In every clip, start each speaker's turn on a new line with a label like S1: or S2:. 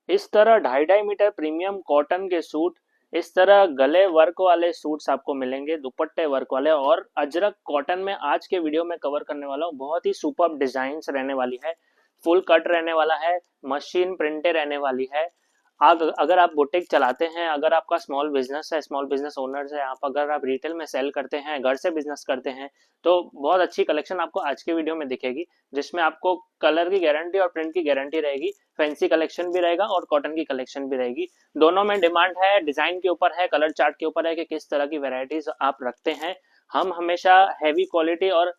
S1: इस तरह 2.5-2.5 metre premium cotton के सूट, इस तरह गले वर्क वाले सूट्स आपको मिलेंगे, दुपट्टे वर्क वाले, और अजरक कॉटन में आज के वीडियो में कवर करने वाला हूँ। बहुत ही सुपर डिजाइन्स रहने वाली है, फुल कट रहने वाला है, मशीन प्रिंटेड रहने वाली है। अगर आप बुटीक चलाते हैं, अगर आपका स्मॉल बिजनेस है, स्मॉल बिजनेस ओनर्स है आप, अगर आप रिटेल में सेल करते हैं, घर से बिजनेस करते हैं, तो बहुत अच्छी कलेक्शन आपको आज के वीडियो में दिखेगी, जिसमें आपको कलर की गारंटी और प्रिंट की गारंटी रहेगी, फैंसी कलेक्शन भी रहेगा और कॉटन की कलेक्शन भी रहेगी। दोनों में डिमांड है, डिजाइन के ऊपर है, कलर चार्ट के ऊपर है कि किस तरह की वेराइटीज आप रखते हैं। हम हमेशा हैवी क्वालिटी और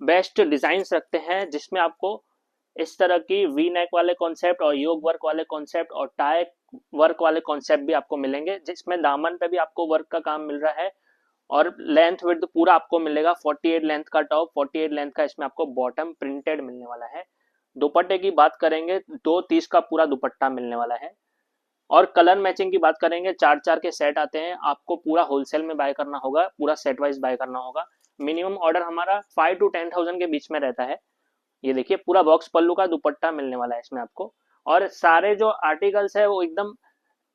S1: बेस्ट डिजाइन रखते हैं, जिसमें आपको इस तरह की वी नेक वाले कॉन्सेप्ट और योग वर्क वाले कॉन्सेप्ट और टाई वर्क वाले कॉन्सेप्ट भी आपको मिलेंगे, जिसमें दामन पे भी आपको वर्क का काम मिल रहा है, और लेंथ विड्थ पूरा आपको मिलेगा। 48 लेंथ का टॉप, 48 लेंथ का इसमें आपको बॉटम प्रिंटेड मिलने वाला है। दुपट्टे की बात करेंगे, 2 30 का पूरा दुपट्टा मिलने वाला है। और कलर मैचिंग की बात करेंगे, 4 4 के सेट आते हैं, आपको पूरा होलसेल में बाय करना होगा, पूरा सेट वाइज बाय करना होगा। मिनिमम ऑर्डर हमारा 5 to 10,000 के बीच में रहता है। ये देखिए पूरा बॉक्स पल्लू का दुपट्टा मिलने वाला है इसमें आपको। और सारे जो आर्टिकल्स है वो एकदम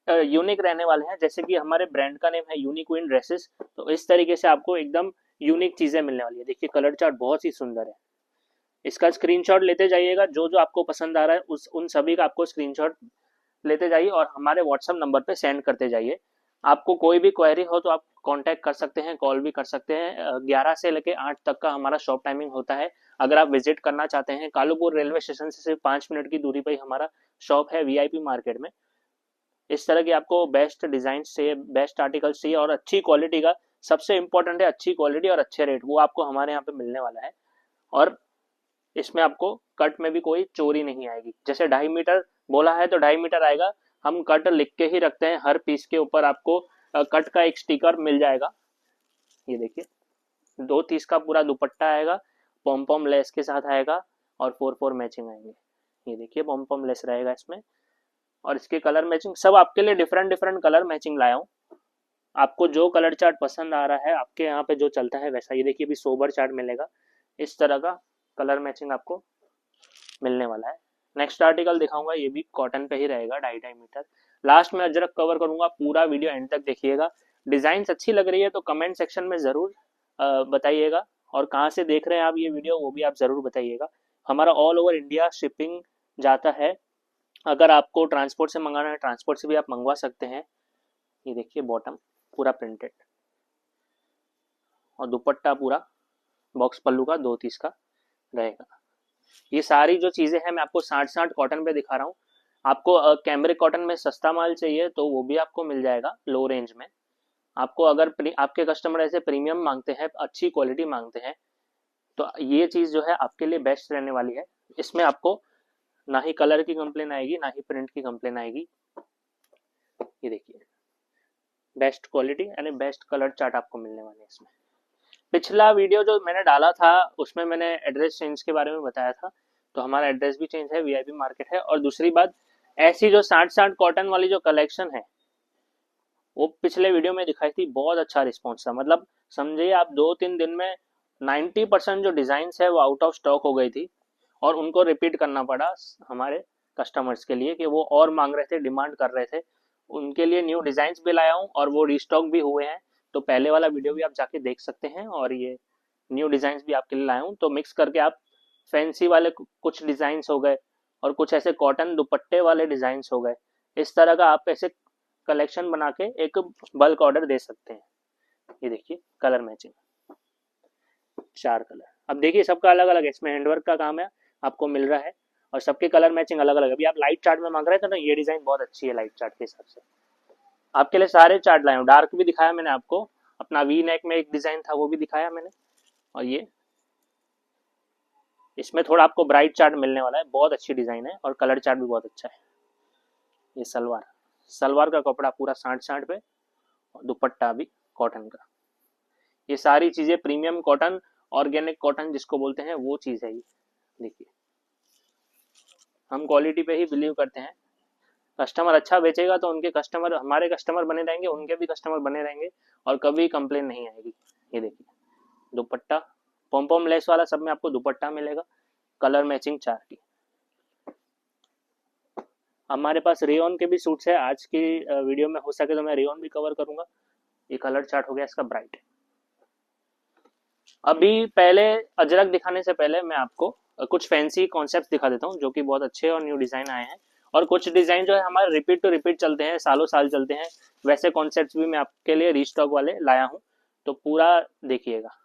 S1: यूनिक रहने वाले हैं, जैसे कि हमारे ब्रांड का नेम है यूनिक्विन ड्रेसेस, तो इस तरीके से आपको एकदम यूनिक चीजें मिलने वाली है। देखिए कलर चार्ट बहुत ही सुंदर है, इसका स्क्रीनशॉट लेते जाइएगा, जो जो आपको पसंद आ रहा है उस उन सभी का आपको स्क्रीनशॉट लेते जाइए और हमारे व्हाट्सएप नंबर पे सेंड करते जाइए। आपको कोई भी क्वेरी हो तो आप कांटेक्ट कर सकते हैं, कॉल भी कर सकते हैं। 11 से लेके 8 तक का हमारा शॉप टाइमिंग होता है। अगर आप विजिट करना चाहते हैं, कालूपुर रेलवे स्टेशन से सिर्फ 5 मिनट की दूरी पर ही हमारा शॉप है, वीआईपी मार्केट में। इस तरह की आपको बेस्ट डिजाइन चाहिए, बेस्ट आर्टिकल चाहिए और अच्छी क्वालिटी का, सबसे इंपॉर्टेंट है अच्छी क्वालिटी और अच्छे रेट, वो आपको हमारे यहाँ पे मिलने वाला है। और इसमें आपको कट में भी कोई चोरी नहीं आएगी। जैसे 2.5 मीटर बोला है तो 2.5 मीटर आएगा। हम कट लिख के ही रखते हैं, हर पीस के ऊपर आपको कट का एक स्टिकर मिल जाएगा। ये देखिए 2 30 का पूरा दुपट्टा आएगा, पॉम पॉम लेस के साथ आएगा, और 4 4 मैचिंग आएंगे। ये देखिए पॉम पॉम लेस रहेगा इसमें, और इसके कलर मैचिंग सब आपके लिए डिफरेंट डिफरेंट कलर मैचिंग लाया हूँ। आपको जो कलर चार्ट पसंद आ रहा है, आपके यहाँ पे जो चलता है वैसा। ये देखिए अभी सोबर चार्ट मिलेगा, इस तरह का कलर मैचिंग आपको मिलने वाला है। नेक्स्ट आर्टिकल दिखाऊंगा, ये भी कॉटन पे ही रहेगा, 2.5 2.5 मीटर। लास्ट में अजरक कवर करूंगा, पूरा वीडियो एंड तक देखिएगा। डिजाइन अच्छी लग रही है तो कमेंट सेक्शन में जरूर बताइएगा, और कहाँ से देख रहे हैं आप ये वीडियो वो भी आप जरूर बताइएगा। हमारा ऑल ओवर इंडिया शिपिंग जाता है। अगर आपको ट्रांसपोर्ट से मंगाना है, ट्रांसपोर्ट से भी आप मंगवा सकते हैं। ये देखिए बॉटम पूरा प्रिंटेड, और दुपट्टा पूरा बॉक्स पल्लू का 2 30 का रहेगा। ये सारी जो चीजें हैं मैं आपको 60 60 कॉटन पे दिखा रहा हूँ। आपको कैमरिक कॉटन में सस्ता माल चाहिए तो वो भी आपको मिल जाएगा लो रेंज में। आपको अगर आपके कस्टमर ऐसे प्रीमियम मांगते हैं, अच्छी क्वालिटी मांगते हैं, तो ये चीज जो है आपके लिए बेस्ट रहने वाली है। इसमें आपको ना ही कलर की कंप्लेन आएगी, ना ही प्रिंट की कंप्लेन आएगी। ये देखिए बेस्ट क्वालिटी यानी बेस्ट कलर चार्ट आपको मिलने वाले हैं इसमें। पिछला वीडियो जो मैंने डाला था उसमें मैंने एड्रेस चेंज के बारे में बताया था, तो हमारा एड्रेस भी चेंज है, वीआईपी मार्केट है। और दूसरी बात, ऐसी जो 60 60 कॉटन वाली जो कलेक्शन है वो पिछले वीडियो में दिखाई थी, बहुत अच्छा रिस्पॉन्स था। मतलब समझिए आप 2 3 दिन में 90% जो डिजाइन है वो आउट ऑफ स्टॉक हो गई थी, और उनको रिपीट करना पड़ा हमारे कस्टमर्स के लिए कि वो और मांग रहे थे, डिमांड कर रहे थे। उनके लिए न्यू डिजाइन भी लाया हूँ और वो रिस्टॉक भी हुए हैं। तो पहले वाला वीडियो भी आप जाके देख सकते हैं, और ये न्यू डिजाइन भी आपके लिए लाया हूँ। तो मिक्स करके आप फैंसी वाले कुछ डिजाइन हो गए, और कुछ ऐसे कॉटन दुपट्टे वाले डिजाइन हो गए, इस तरह का आप ऐसे कलेक्शन बना के एक बल्क ऑर्डर दे सकते हैं। ये देखिए कलर मैचिंग 4 कलर। अब देखिए सबका अलग अलग है, इसमें हैंडवर्क का काम है आपको मिल रहा है, और सबके कलर मैचिंग अलग अलग। अभी आप लाइट चार्ट में मांग रहे थे ना, ये डिजाइन बहुत अच्छी है लाइट चार्ट के हिसाब से। आपके लिए सारे चार्ट लाया हूँ, डार्क भी दिखाया मैंने आपको, अपना वी नेक में एक डिजाइन था वो भी दिखाया मैंने, और ये इसमें थोड़ा आपको ब्राइट चार्ट मिलने वाला है, बहुत अच्छी डिजाइन है और कलर चार्ट भी बहुत अच्छा है। ये सलवार, सलवार का कपड़ा पूरा 60 60 पे, और दुपट्टा भी कॉटन का। ये सारी चीजें प्रीमियम कॉटन, ऑर्गेनिक कॉटन जिसको बोलते हैं वो चीज है ये। देखिए हम क्वालिटी पे ही बिलीव करते हैं। कस्टमर अच्छा बेचेगा तो उनके कस्टमर हमारे कस्टमर बने रहेंगे, उनके भी कस्टमर बने रहेंगे, और कभी कंप्लेन नहीं आएगी। ये देखिए दुपट्टा पॉम पॉम लेस वाला, सब में आपको दुपट्टा मिलेगा, कलर मैचिंग 4 की। हमारे पास रेयॉन के भी सूट्स है। आज की वीडियो में हो सके तो मैं रेयॉन भी कवर करूंगा। ये कलर चार्ट हो गया इसका ब्राइट। अभी पहले अजरक दिखाने से पहले मैं आपको कुछ फैंसी कॉन्सेप्ट दिखा देता हूँ जो कि बहुत अच्छे और न्यू डिजाइन आए हैं। और कुछ डिजाइन जो है हमारे रिपीट टू रिपीट चलते हैं, सालों साल चलते हैं। वैसे कॉन्सेप्ट भी मैं आपके लिए रीस्टॉक वाले लाया हूँ, तो पूरा देखिएगा,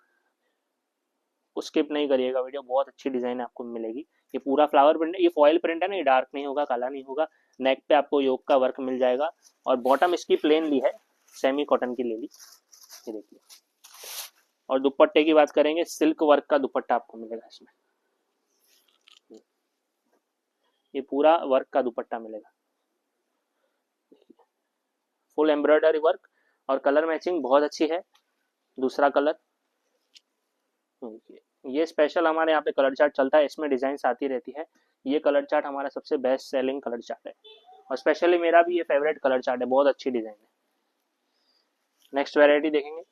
S1: स्किप नहीं करिएगा वीडियो। बहुत अच्छी डिजाइन आपको मिलेगी। ये पूरा फ्लावर प्रिंट है, ये फॉयल प्रिंट है ना, ये डार्क नहीं होगा, काला नहीं होगा। नेक पे आपको योग का वर्क मिल जाएगा। और बॉटम इसकी प्लेन ली है, सेमी कॉटन की ले ली। ये देखिए। और दुपट्टे की बात करेंगे, सिल्क वर्क का दुपट्टा आपको मिलेगा इसमें। ये पूरा वर्क का दुपट्टा मिलेगा, फुल एम्ब्रॉयडरी वर्क। और कलर मैचिंग बहुत अच्छी है। दूसरा कलर, ये स्पेशल हमारे यहाँ पे कलर चार्ट चलता है, इसमें डिजाइन आती रहती है। ये कलर चार्ट हमारा सबसे बेस्ट सेलिंग कलर चार्ट है, और स्पेशली मेरा भी ये फेवरेट कलर चार्ट है। बहुत अच्छी डिजाइन है। नेक्स्ट वेरायटी देखेंगे।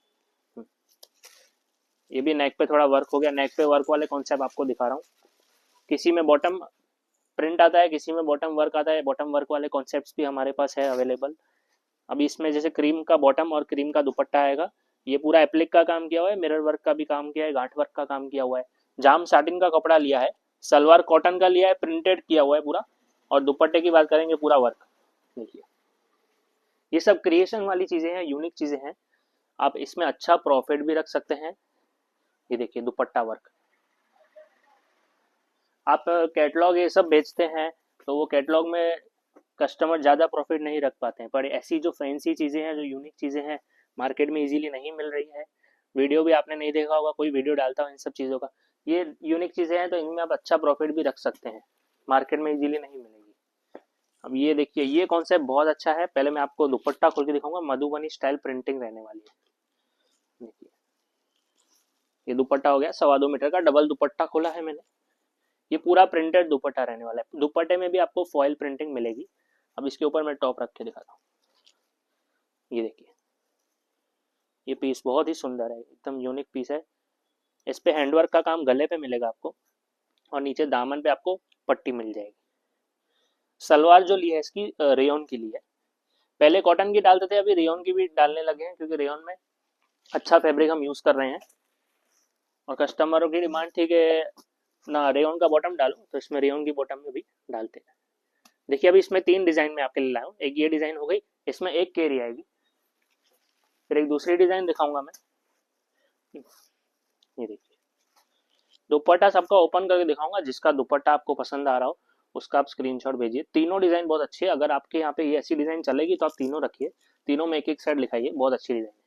S1: ये भी नेक पे थोड़ा वर्क हो गया। नेक पे वर्क वाले कॉन्सेप्ट आपको दिखा रहा हूँ। किसी में बॉटम प्रिंट आता है, किसी में बॉटम वर्क आता है। बॉटम वर्क वाले कॉन्सेप्ट्स भी हमारे पास है अवेलेबल। अभी इसमें जैसे क्रीम का बॉटम और क्रीम का दुपट्टा आएगा। ये पूरा एप्लिक का काम किया हुआ है, मिरर वर्क का भी काम किया है, गांठ वर्क का काम किया हुआ है। जाम साटिन का कपड़ा लिया है, सलवार कॉटन का लिया है, प्रिंटेड किया हुआ है पूरा। और दुपट्टे की बात करेंगे, पूरा वर्क। देखिए, ये सब क्रिएशन वाली चीजें हैं, यूनिक चीजें हैं। आप इसमें अच्छा प्रॉफिट भी रख सकते हैं। ये देखिए दुपट्टा वर्क। आप कैटलॉग ये सब बेचते हैं तो वो कैटलॉग में कस्टमर ज़्यादा प्रॉफिट नहीं रख पाते हैं, पर ऐसी जो फैंसी चीज़ें हैं, जो यूनिक चीज़ें हैं, मार्केट में इजीली नहीं मिल रही है। वीडियो भी आपने नहीं देखा होगा, कोई वीडियो डालता हो इन सब चीज़ों का। ये यूनिक चीज़ें हैं तो इनमें आप अच्छा प्रॉफिट भी रख सकते हैं, मार्केट में इजीली नहीं मिलेगी। अब ये देखिए, ये कॉन्सेप्ट बहुत अच्छा है। पहले मैं आपको दुपट्टा खोल के दिखाऊंगा। मधुबनी स्टाइल प्रिंटिंग रहने वाली है। देखिए, ये दुपट्टा हो गया 2.25 मीटर का, डबल दुपट्टा खोला है मैंने। ये पूरा प्रिंटेड दुपट्टा रहने वाला है। दुपट्टे में भी आपको फॉयल प्रिंटिंग मिलेगी। अब इसके ऊपर मैं टॉप रख के दिखाता हूँ। ये देखिए, ये पीस बहुत ही सुंदर है, एकदम यूनिक पीस है। इस पे हैंडवर्क का काम गले पे मिलेगा आपको, और नीचे दामन पे आपको पट्टी मिल जाएगी। सलवार जो ली है इसकी रेयन की ली है। पहले कॉटन की डालते थे, अभी रेयन की भी डालने लगे हैं, क्योंकि रेयन में अच्छा फैब्रिक हम यूज कर रहे हैं। और कस्टमरों की डिमांड थी कि ना रेयन का बॉटम डालो, तो इसमें रेयन की बॉटम में भी डालते हैं। देखिए, अभी इसमें 3 डिजाइन में आपके लिए लाया हूँ। एक ये डिजाइन हो गई, इसमें एक केरी आएगी। फिर एक दूसरी डिजाइन दिखाऊंगा मैं। ये देखिए, दुपट्टा सबका ओपन करके दिखाऊंगा। जिसका दुपट्टा आपको पसंद आ रहा हो उसका आप स्क्रीनशॉट भेजिए। तीनों डिजाइन बहुत अच्छी है। अगर आपके यहाँ पे ये ऐसी डिजाइन चलेगी तो आप तीनों रखिए, तीनों में एक एक साइड लिखाइए। बहुत अच्छी डिजाइन है।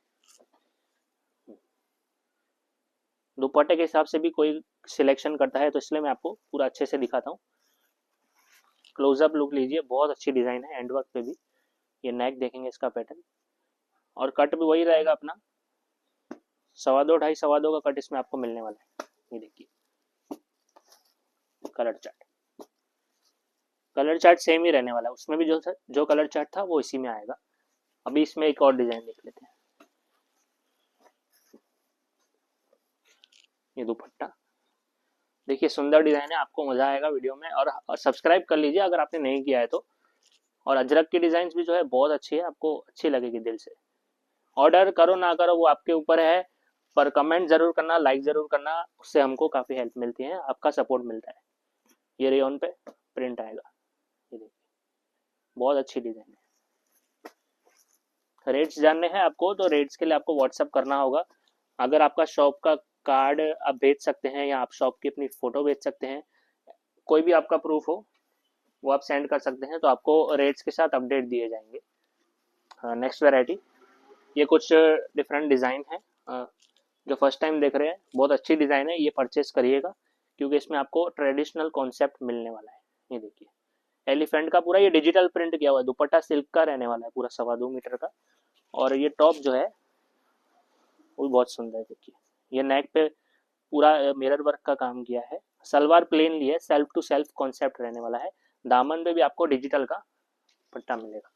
S1: दुपट्टे के हिसाब से भी कोई सिलेक्शन करता है, तो इसलिए मैं आपको पूरा अच्छे से दिखाता हूँ। क्लोजअप लुक लीजिए, बहुत अच्छी डिजाइन है। हैंडवर्क पे भी ये नेक देखेंगे इसका पैटर्न, और कट भी वही रहेगा अपना। 2.25 ढाई 2.25 का कट इसमें आपको मिलने वाला है। ये देखिए, colour chart. Colour chart same ही रहने वाला है, उसमें भी जो कलर चार्ट था वो इसी में आएगा। अभी इसमें एक और डिजाइन देख लेते हैं। ये दुपट्टा देखिए, सुंदर डिजाइन है, आपको मजा आएगा वीडियो में। और सब्सक्राइब कर लीजिए अगर आपने नहीं किया है तो। और अजरक की डिजाइन भी जो है बहुत अच्छी है, आपको अच्छी लगेगी दिल से। ऑर्डर करो ना करो वो आपके ऊपर है, पर कमेंट जरूर करना, लाइक जरूर करना, उससे हमको काफी हेल्प मिलती है, आपका सपोर्ट मिलता है। ये रेयन पे प्रिंट आएगा। ये देखिए, बहुत अच्छी डिजाइन है। रेट्स जानने हैं आपको तो रेट्स के लिए आपको व्हाट्सअप करना होगा। अगर आपका शॉप का कार्ड आप भेज सकते हैं, या आप शॉप की अपनी फोटो भेज सकते हैं, कोई भी आपका प्रूफ हो वो आप सेंड कर सकते हैं, तो आपको रेट्स के साथ अपडेट दिए जाएंगे। नेक्स्ट वैरायटी, ये कुछ डिफरेंट डिज़ाइन है। जो फर्स्ट टाइम देख रहे हैं, बहुत अच्छी डिज़ाइन है, ये परचेस करिएगा, क्योंकि इसमें आपको ट्रेडिशनल कॉन्सेप्ट मिलने वाला है। ये देखिए, एलिफेंट का पूरा ये डिजिटल प्रिंट किया हुआ है। दुपट्टा सिल्क का रहने वाला है, पूरा 2.25 मीटर का। और ये टॉप जो है वो बहुत सुंदर है। देखिए, ये नेक पे पूरा मिरर वर्क का काम किया है। सलवार प्लेन ली है, सेल्फ टू सेल्फ कॉन्सेप्ट रहने वाला है। दामन में भी आपको डिजिटल का पट्टा मिलेगा।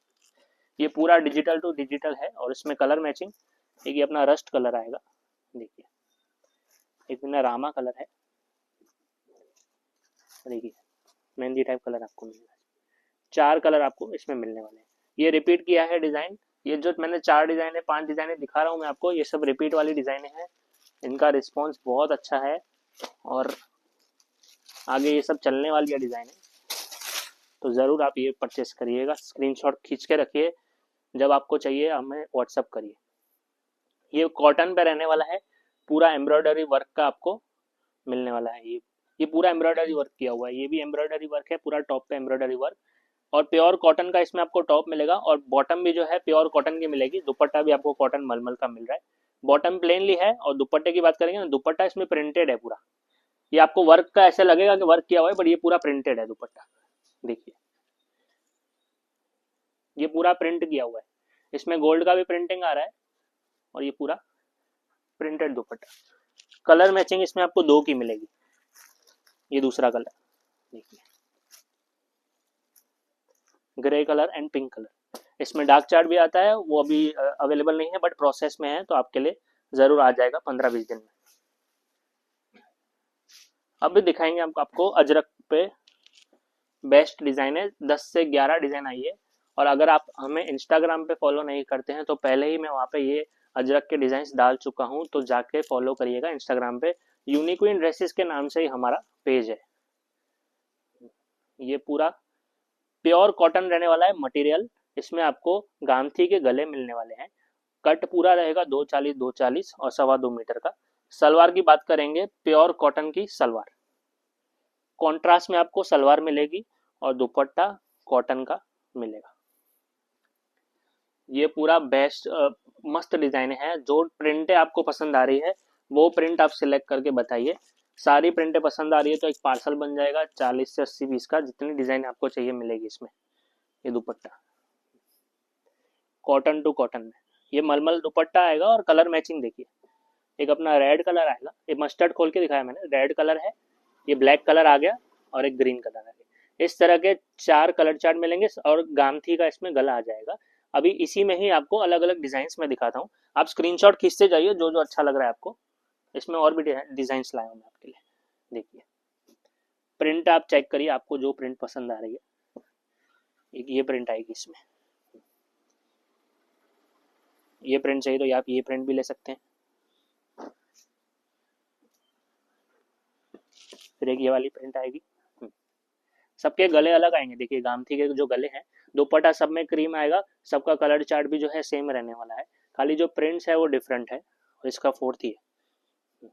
S1: ये पूरा डिजिटल टू डिजिटल है, और इसमें कलर मैचिंग, एक ये अपना रस्ट कलर आएगा। देखिए, एक बिना रामा कलर है। देखिए, मेहंदी टाइप कलर आपको मिलेगा। 4 कलर आपको इसमें मिलने वाले हैं। ये रिपीट किया है डिजाइन, ये जो मैंने 4 डिजाइन है 5 डिजाइन दिखा रहा हूँ मैं आपको, ये सब रिपीट वाली डिजाइन है। इनका रिस्पॉन्स बहुत अच्छा है और आगे ये सब चलने वाली डिजाइन है, तो ज़रूर आप ये परचेस करिएगा। स्क्रीनशॉट खींच के रखिए, जब आपको चाहिए हमें व्हाट्सअप करिए। ये कॉटन पे रहने वाला है, पूरा एम्ब्रॉयडरी वर्क का आपको मिलने वाला है। ये पूरा एम्ब्रॉयडरी वर्क किया हुआ है, ये भी एम्ब्रॉयडरी वर्क है, पूरा टॉप पे एम्ब्रॉयडरी वर्क। और प्योर कॉटन का इसमें आपको टॉप मिलेगा और बॉटम भी जो है प्योर कॉटन की मिलेगी। दुपट्टा भी आपको कॉटन मलमल का मिल रहा है। बॉटम प्लेनली है और दुपट्टे की बात करेंगे ना, दुपट्टा इसमें प्रिंटेड है पूरा। ये आपको वर्क का ऐसा लगेगा कि वर्क किया हुआ है, बट ये पूरा प्रिंटेड है दुपट्टा। देखिए ये पूरा प्रिंट किया हुआ है, इसमें गोल्ड का भी प्रिंटिंग आ रहा है और ये पूरा प्रिंटेड दुपट्टा। कलर मैचिंग इसमें आपको 2 की मिलेगी। ये दूसरा कलर देखिए, grey colour and pink colour. इसमें डार्क चार्ट भी आता है, वो अभी अवेलेबल नहीं है बट प्रोसेस में है, तो आपके लिए जरूर आ जाएगा 15-20 दिन में। अब भी दिखाएंगे हम आपको अजरक पे बेस्ट डिजाइन है, 10 से 11 डिजाइन आई है। और अगर आप हमें इंस्टाग्राम पे फॉलो नहीं करते हैं तो पहले ही मैं वहाँ पे ये अजरक के डिजाइन डाल चुका हूँ, तो जाके फॉलो करिएगा इंस्टाग्राम पे। यूनिक्विन ड्रेसेस के नाम से ही हमारा पेज है। ये पूरा प्योर कॉटन रहने वाला है मटेरियल। इसमें आपको गांथी के गले मिलने वाले हैं। कट पूरा रहेगा 240 और 2.25 मीटर का। सलवार की बात करेंगे, प्योर कॉटन की सलवार, कॉन्ट्रास्ट में आपको सलवार मिलेगी और दुपट्टा कॉटन का मिलेगा। ये पूरा बेस्ट मस्त डिजाइन है। जो प्रिंटें आपको पसंद आ रही है वो प्रिंट आप सिलेक्ट करके बताइए। सारी प्रिंटें पसंद आ रही है तो एक पार्सल बन जाएगा 40 से 80 पीस का, जितनी डिजाइन आपको चाहिए मिलेगी इसमें। ये दुपट्टा कॉटन टू कॉटन में, ये मलमल दुपट्टा आएगा और कलर मैचिंग देखिए। एक अपना रेड कलर आएगा, ये मस्टर्ड खोल के दिखाया मैंने, रेड कलर है, ये ब्लैक कलर आ गया और एक ग्रीन कलर आ गया। इस तरह के 4 कलर चार्ट मिलेंगे और गामथी का इसमें गला आ जाएगा। अभी इसी में ही आपको अलग अलग डिजाइन में दिखाता हूँ, आप स्क्रीनशॉट खींचते जाइए जो जो अच्छा लग रहा है आपको। इसमें और भी डिजाइन लाया हूँ मैं आपके लिए। देखिए प्रिंट आप चेक करिए, आपको जो प्रिंट पसंद आ रही है। एक ये प्रिंट आएगी इसमें, ये प्रिंट चाहिए तो आप ये प्रिंट भी ले सकते हैं। फिर एक ये वाली प्रिंट आएगी। सबके गले अलग आएंगे, देखिए गामथी के जो गले हैं, दुपट्टा सब में क्रीम आएगा। सबका कलर चार्ट भी जो है सेम रहने वाला है, खाली जो प्रिंट्स है वो डिफरेंट है। और इसका 4th ही है।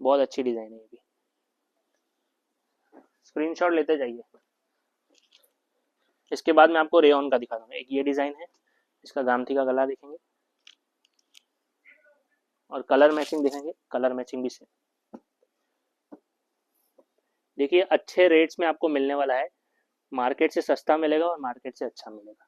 S1: बहुत अच्छी डिजाइन है ये भी, स्क्रीनशॉट लेते जाइए। इसके बाद मैं आपको रेयन का दिखा दूंगा। एक ये डिजाइन है, इसका गामथी का गला देखेंगे और कलर मैचिंग देखेंगे, कलर मैचिंग भी सेम। देखिए अच्छे रेट्स में आपको मिलने वाला है, मार्केट से सस्ता मिलेगा और मार्केट से अच्छा मिलेगा।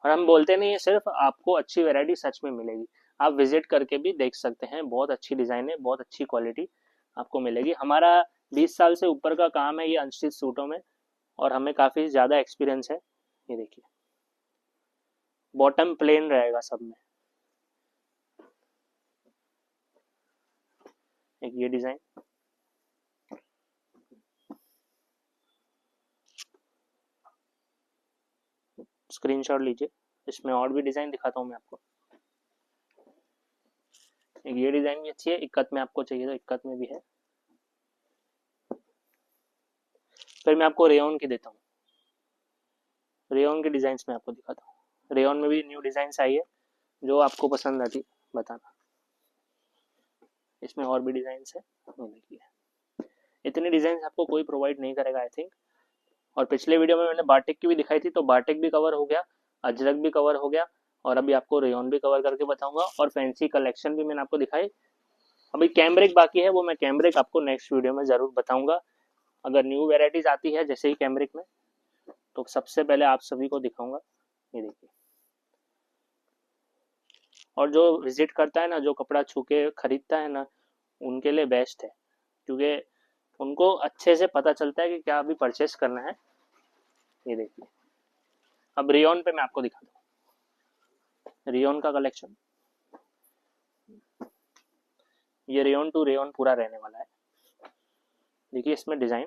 S1: और हम बोलते नहीं है सिर्फ, आपको अच्छी वैरायटी सच में मिलेगी। आप विजिट करके भी देख सकते हैं, बहुत अच्छी डिजाइन है, बहुत अच्छी क्वालिटी आपको मिलेगी। हमारा 20 साल से ऊपर का काम है ये अनस्टिच सूटों में, और हमें काफी ज्यादा एक्सपीरियंस है। ये देखिए बॉटम प्लेन रहेगा सब में। एक ये डिजाइन, स्क्रीनशॉट लीजिए। इसमें और भी डिजाइन दिखाता हूँ मैं आपको। एक ये डिजाइन भी अच्छी है, इक्कत में आपको चाहिए तो इक्कत में भी है। फिर मैं आपको रेयन की देता हूँ, रेयन के डिजाइन में आपको दिखाता हूँ। रेयन में भी न्यू डिजाइन आई है, जो आपको पसंद आती बताना। इसमें और भी डिजाइन है, देखिए इतनी डिजाइन आपको कोई प्रोवाइड नहीं करेगा आई थिंक। और पिछले वीडियो में मैंने बाटिक की भी दिखाई थी, तो बाटिक भी कवर हो गया, अजरक भी कवर हो गया, और अभी आपको रेयन भी कवर करके बताऊंगा, और फैंसी कलेक्शन भी मैंने आपको दिखाई। अभी कैमरिक बाकी है, वो मैं कैमरिक आपको नेक्स्ट वीडियो में जरूर बताऊंगा। अगर न्यू वेराइटीज आती है जैसे ही कैमरिक में, तो सबसे पहले आप सभी को दिखाऊंगा। ये देखिए, और जो विजिट करता है ना, जो कपड़ा छू के खरीदता है ना, उनके लिए बेस्ट है, क्योंकि उनको अच्छे से पता चलता है कि क्या अभी परचेस करना है। ये देखिए अब रेयन पे मैं आपको दिखा दूँ, रेयन का कलेक्शन। ये रेयन टू रेयन पूरा रहने वाला है। देखिए इसमें डिजाइन,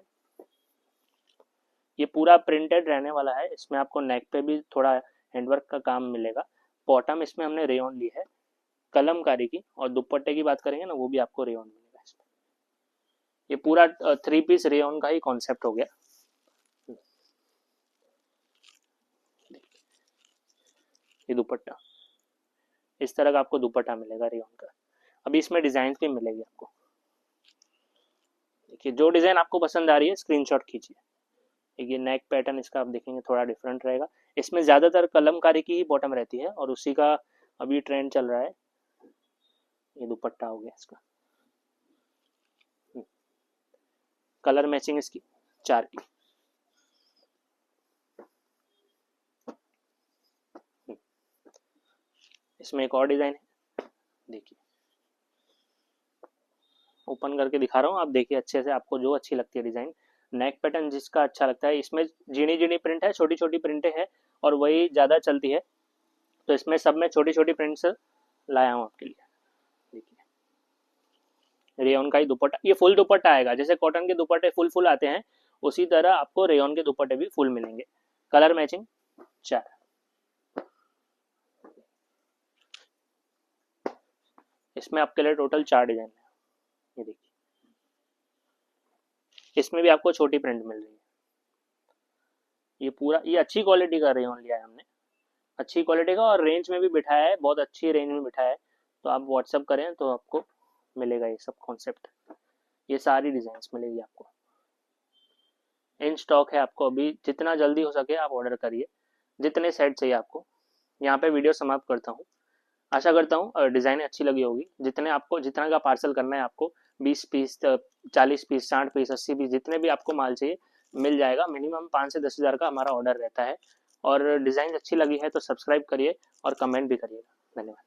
S1: ये पूरा प्रिंटेड रहने वाला है। इसमें आपको नेक पे भी थोड़ा हैंडवर्क का काम मिलेगा। बॉटम इसमें हमने रेयॉन ली है कलमकारी की, और दुपट्टे की बात करेंगे ना वो भी आपको रेयॉन मिलेगा इसमें। ये पूरा 3 पीस रेयॉन का ही कॉन्सेप्ट हो गया। ये दुपट्टा, इस तरह का आपको दुपट्टा मिलेगा रेयॉन का। अभी इसमें डिजाइन भी मिलेगी आपको। देखिए जो डिजाइन आपको पसंद आ रही है स्क्रीनशॉट खींचिए। देखिए नेक पैटर्न इसका आप देखेंगे थोड़ा डिफरेंट रहेगा। इसमें ज्यादातर कलमकारी की ही बॉटम रहती है और उसी का अभी ट्रेंड चल रहा है। ये दुपट्टा हो गया इसका। कलर मैचिंग इसकी 4 की। इसमें एक और डिजाइन है, देखिए ओपन करके दिखा रहा हूँ, आप देखिए अच्छे से, आपको जो अच्छी लगती है डिजाइन। नेक पैटर्न जिसका अच्छा लगता है, इसमें जीनी जीनी प्रिंट है, छोटी छोटी प्रिंटें हैं और वही ज़्यादा चलती है, तो इसमें सब में छोटी छोटी प्रिंट्स लाया हूँ आपके लिए। देखिए रेयॉन का ही दुपट्टा, ये फुल दुपट्टा आएगा, जैसे कॉटन के दुपट्टे फुल फुल आते हैं उसी तरह आपको रेयॉन के दुपट्टे भी फुल मिलेंगे। Colour matching 4। इसमें आपके लिए टोटल 4 डिजाइन है। ये देखिए इसमें भी आपको छोटी प्रिंट मिल रही है। ये पूरा, ये अच्छी क्वालिटी का रेयॉन लिया है हमने, अच्छी क्वालिटी का, और रेंज में भी बिठाया है, बहुत अच्छी रेंज में बिठाया है। तो आप व्हाट्सअप करें तो आपको मिलेगा ये सब कॉन्सेप्ट। ये सारी डिजाइन्स मिलेगी आपको, इन स्टॉक है आपको अभी। जितना जल्दी हो सके आप ऑर्डर करिए, जितने सेट चाहिए आपको। यहाँ पे वीडियो समाप्त करता हूँ। आशा करता हूँ डिज़ाइन अच्छी लगी होगी। जितने आपको, जितना का पार्सल करना है आपको, 20 पीस 40 पीस 60 पीस 80 पीस जितने भी आपको माल चाहिए मिल जाएगा। मिनिमम 5 से 10 हज़ार का हमारा ऑर्डर रहता है। और डिज़ाइन अच्छी लगी है तो सब्सक्राइब करिए और कमेंट भी करिएगा। धन्यवाद।